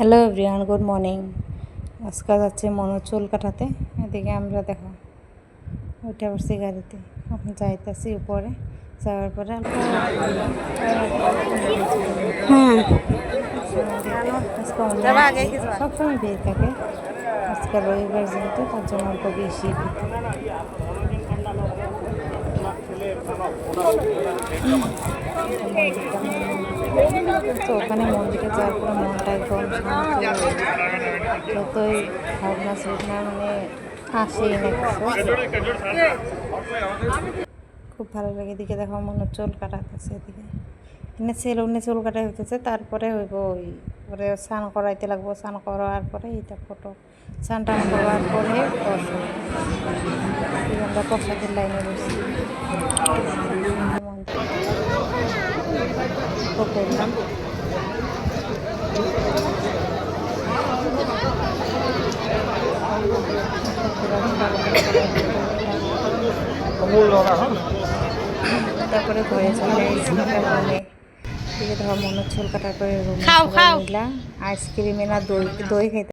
Hello everyone, good morning. আজকে যাচ্ছে মনো চুল কাটাতে। এদিকে আমরা দেখো ওইটা বসছি গাড়িতে, এখন যাইতেছি উপরে। যাওয়ার পরে সবসময় ভিড় থাকে, আজকে রবিবার যেহেতু তার জন্য অল্প বেশি। তো ওখানে মন্দিরে যাওয়ার পরে মনটা একদম শান্ত, যতই ভাবনা চিন্তা মানে আসেই না কিছু, খুব ভালো লাগে। এদিকে দেখো মনে চুল কাটাতেছে, এদিকে এনে সেলুনে চুল কাটা হইতেছে, তারপরে হইব ওই পরে স্নান করাইতে লাগবো। স্নান করার পরে এটা ফটো স্নান টান করার পরে আমরা প্রসাদের লাইনে বসি করলাম। তারপরে ঘরে চলে এসে ধর মনে চুল কাটার পরে নিলাম আইসক্রিমে না দই খাইতে।